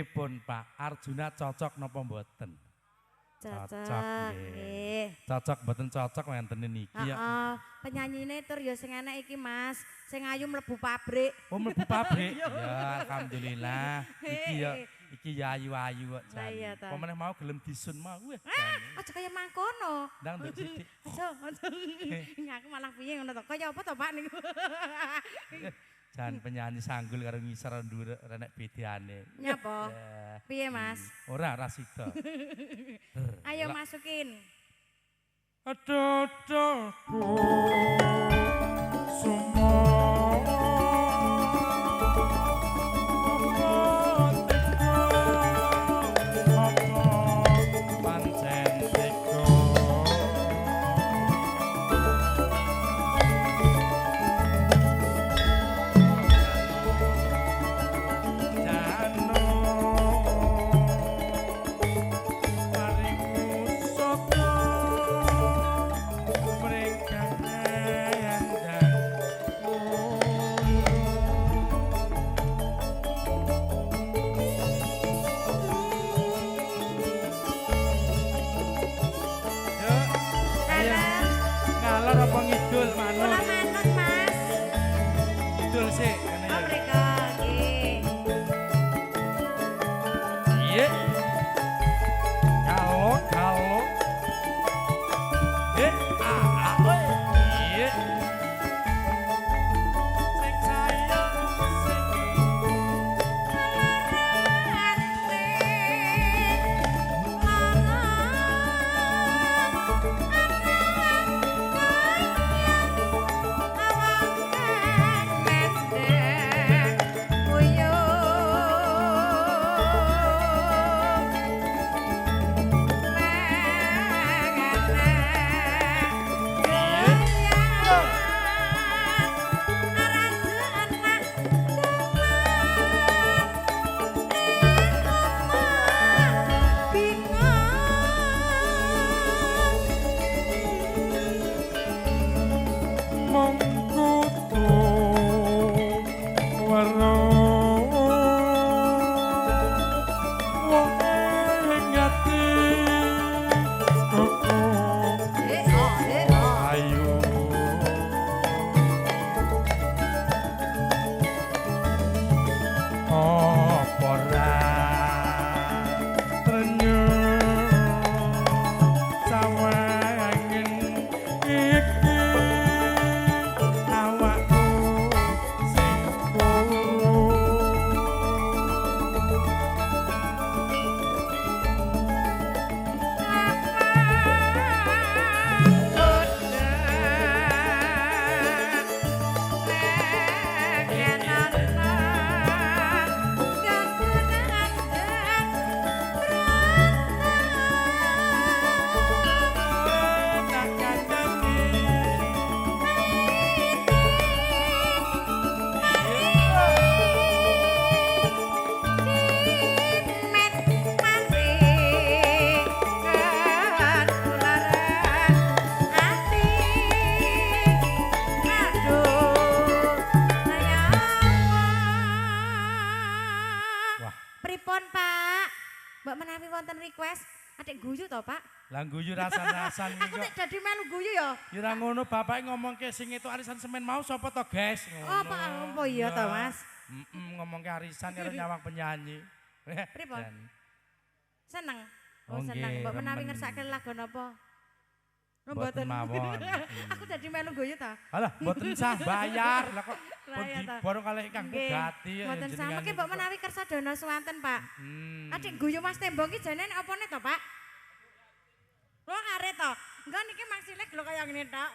Pripun Pak, Arjuna cocok napa mboten? Cocok nggih. Cocok mboten cocok wonten niki ya. Heeh, penyanyine tur ya sing enak iki Mas, sing ayu mlebu pabrik. Oh mlebu pabrik. Ya alhamdulillah. Iki ya ayu-ayu kok jan. Apa meneh mau gelem disun mau weh. Aja kaya mangkono. Ndang nduk sithik. Aja. Aku malah piye ngono to. Kaya apa to Pak niku? Jan penyanyi sanggul karo ngisor ndur renek bedane. Nyapa? Piye Mas? Ora sida. Ayo masukin. Adodoku Lah guyu rasan-rasan iki kok. Aku dadi melu guyu ya. Ya ora ngono bapake ngomongke sing itu arisan semen mau sapa to, Guys? Ngono. Apa iya to, Mas? Ngomongke arisan karo nyawang penyanyi. Pripun? Seneng. Oh, seneng. Mbok menawi ngersake lagu napa? Mboten mawon. Aku dadi melu guyu ta. Alah, mboten sah bayar. Lah kok pun diborong kalih Kang Bugatti. Mboten sah. Mengki mbok menawi kersa dono swanten, Pak. Adik guyu Mas Tembong ki jane opone to, Pak? Lo are to. Enggak niki maksilek lho kaya ngene tok.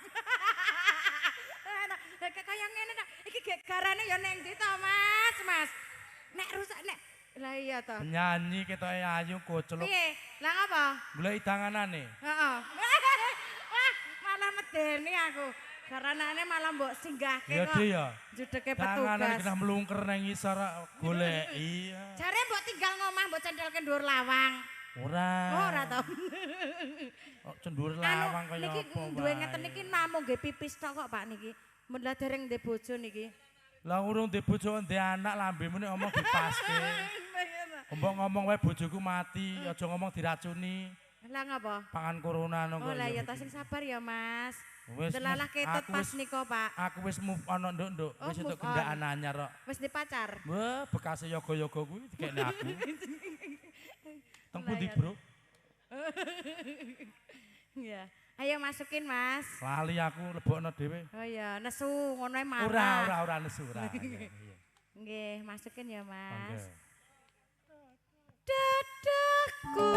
Kaya ngene tok. Iki garane ya ning ndi to, Mas? Mas. Nek rusak nek. Lah iya to. Penyanyi ketoke ayu kocluk. Piye? Lah ngapa? Golek tanganane. Heeh. Wah, malah medeni aku. Garanane malah mbok singgahke kok. Iya, ya. Judeke petugas. Tanganane kena mlungker nang ngisor goleki. Jare mbok tinggal ngomah mbok centelke dhuwur lawang. Ora to. Kok cendur lawang kaya apa niki duwe ngeten niki namung nggih pipis tok kok Pak niki. Men lah dereng ndek bojo niki. Lah urung ndek bojo ndek anak lambemu nek omong dipaske. Mbok ngomong wae bojoku mati, aja ngomong diracuni. Lah ngapa? Pangan corona nang Oh lah ya ta sing sabar ya Mas. Wis Delalah ketut pas niko Pak. Aku wis move on nduk, wis entuk gendaan anyar kok. Wis di pacar. Wah, bekase yoga-yoga kuwi dikekne aku. Teng pundi, Bro? Iya. Ayo masukin Mas. Lali aku lebokno dhewe. Oh iya, nesu ngono ae marah. Ora nesu ora. Nggih, masukin ya Mas. Monggo. Dadaku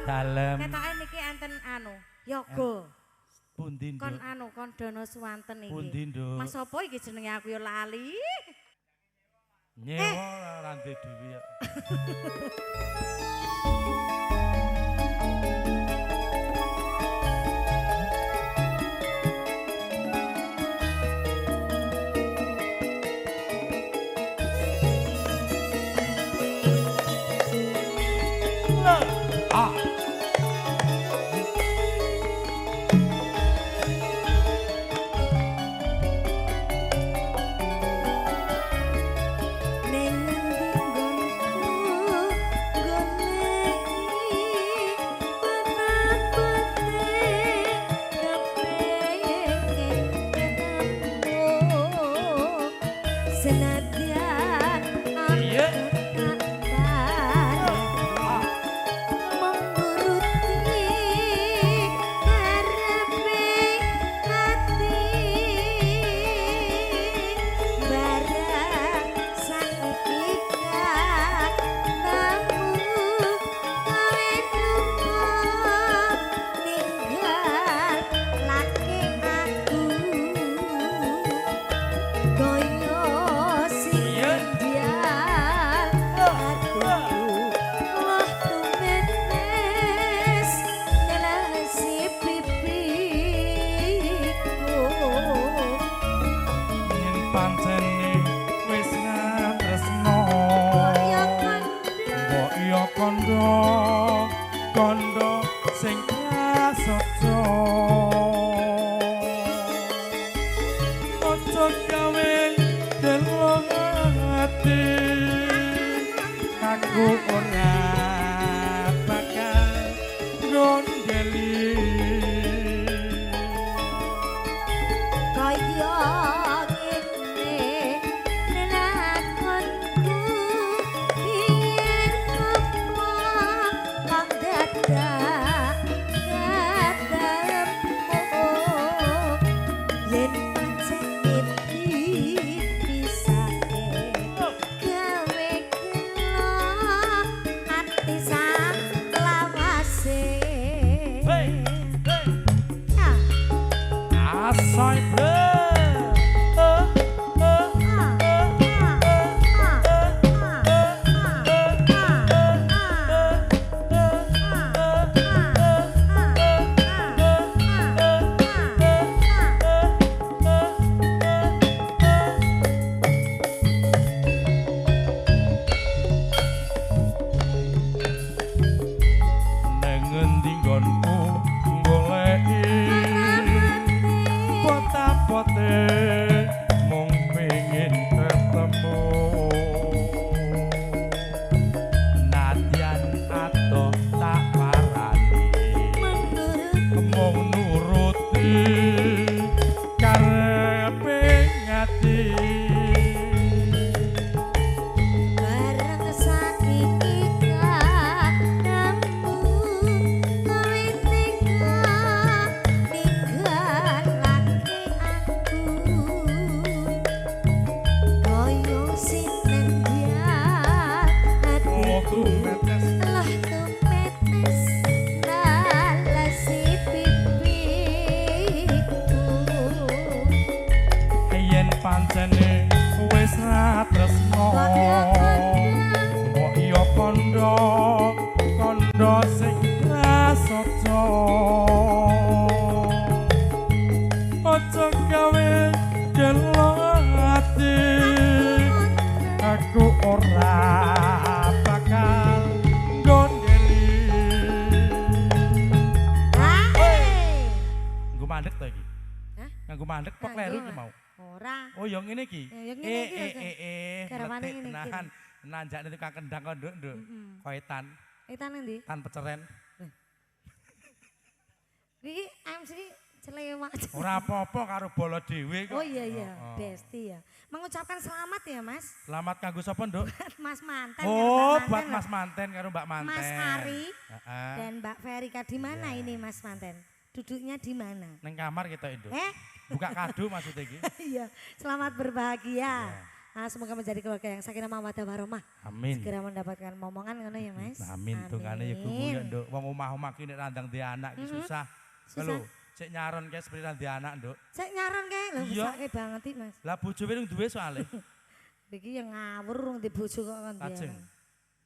Dalem. Ketoke niki enten anu, yoga. Pundi nduk? Kon anu kon dono swanten iki. Pundi nduk? Mas sapa iki jenenge aku ya lali. Nyewa rande dhewe ya. Nggonku goleki potap Nganggo mandek pok leru ki mau. Ora. Oh ya ngene iki. Ya ngene iki. Garamane ngene iki. Menahan nanjakne tukang kendang kok nduk. Koetan. Etan endi? Tan peceren. Iki MC celewak. Ora apa-apa karo bola dhewe kok. Oh iya, besti ya. Mengucapkan selamat ya, Mas. Selamat kanggo sapa, Nduk? Mas Manten. Oh, buat Mas Manten karo Mbak Manten. Mas Ari dan Mbak Verika di mana ini Mas Manten? Duduknya di mana? Neng kamar kita itu. Buka kado maksudnya iki. Iya, selamat berbahagia. Nah, semoga menjadi keluarga yang sakinah mawaddah warahmah. Amin. Segera mendapatkan momongan ngono ya, Mas. Amin. Tungane ya gugu Nduk. Wong omah-omah ki nek randang di anak ki susah. Lho, cek nyaron kae seperti randang anak, Nduk. Cek nyaron kae lho susake banget iki, Mas. Lah bojowe nang duwe soalé. Iki yang ngawur rung di bojo kok kan dia. Lajeng.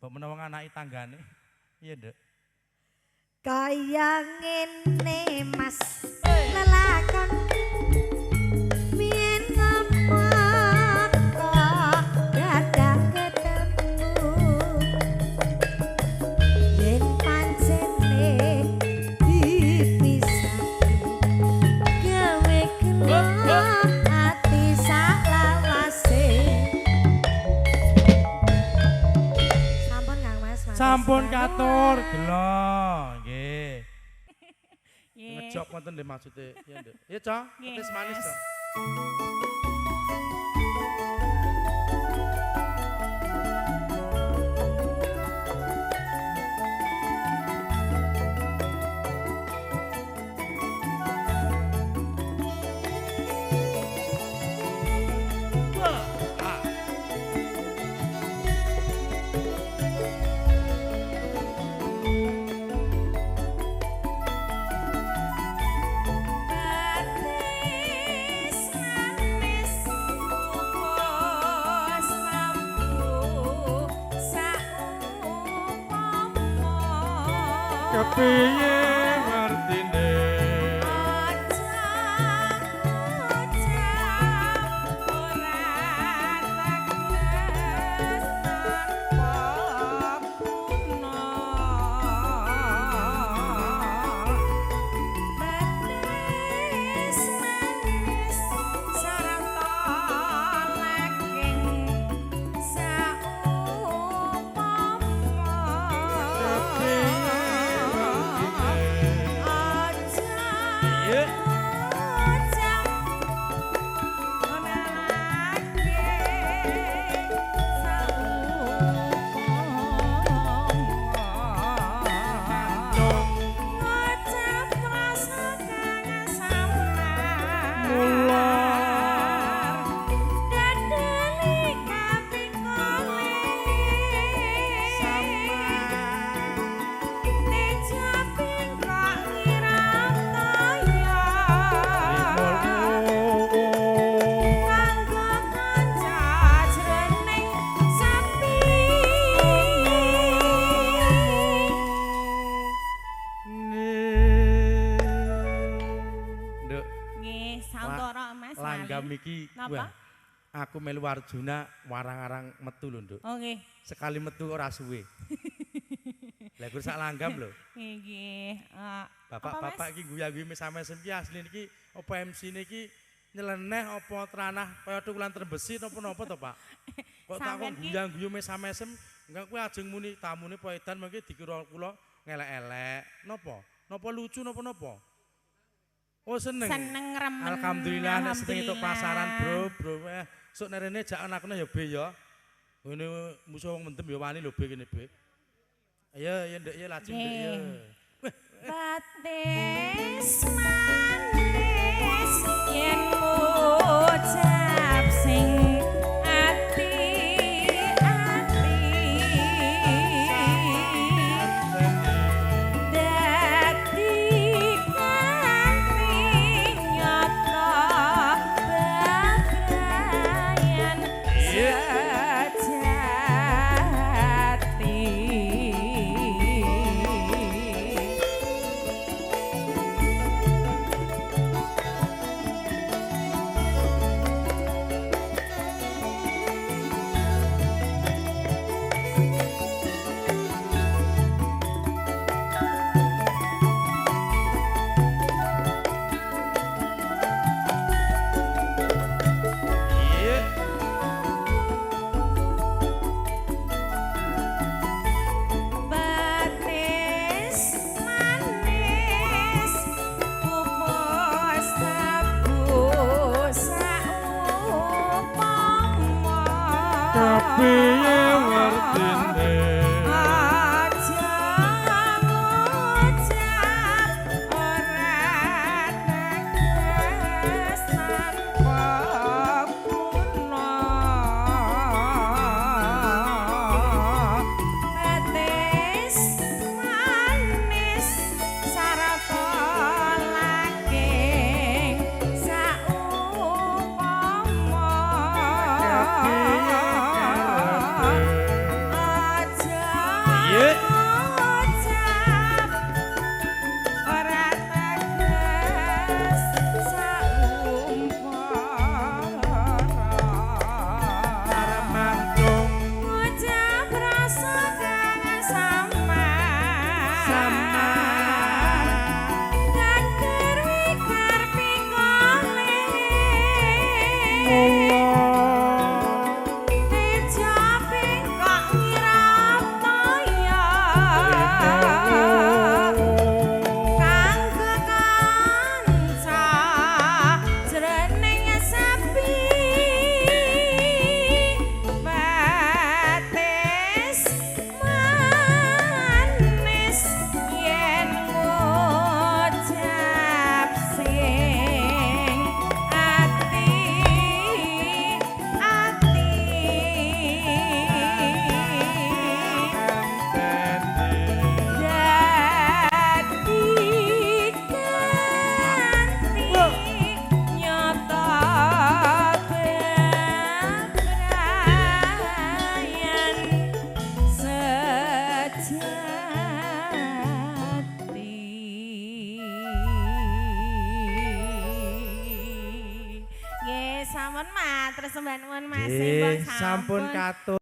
Mbok menawa anaki tanggane. Iya, Nduk. Kaya ngene Mas lelakon mien ngomong kok dadak ketemu yen pancene dipisah gawe kena ati saklawase. Sampun Kang Mas. Sampun katur, gelo. Nggih. Ngejok wonten nggih maksude. Ya, Nduk. Ya, Cok. Petis manis, Cok. Kepiye ngertine aku melu Arjuna warang-arang metu lho, Nduk. Oh nggih. Sekali metu ora suwe. Lah gur sak langgam lho. Nggih. Bapak-bapak iki guyu-guyu mesam-mesem iki asline iki apa MC-ne iki nyeleneh apa tranah kaya tukulan terbesi napa-napa to, Pak? Kok tak kok guyu-guyu mesam-mesem, enggak kuwi ajeng muni tamune poedan mengki dikira kula ngelek-elek. Napa? Napa lucu napa-napa? Oh seneng. Seneng remen. Alhamdulillah nek seneng itu pasaran, Bro. Sok nerene jak anakne ya Be ya. Ngene musuh wong mendem ya wani lho Be kene Be. Ayo ya Nduk ya lajeng Nduk ya. Batis manis yen ngucap sing sampun matur sembah nuwun Mas Nggih, Embong sampun katut.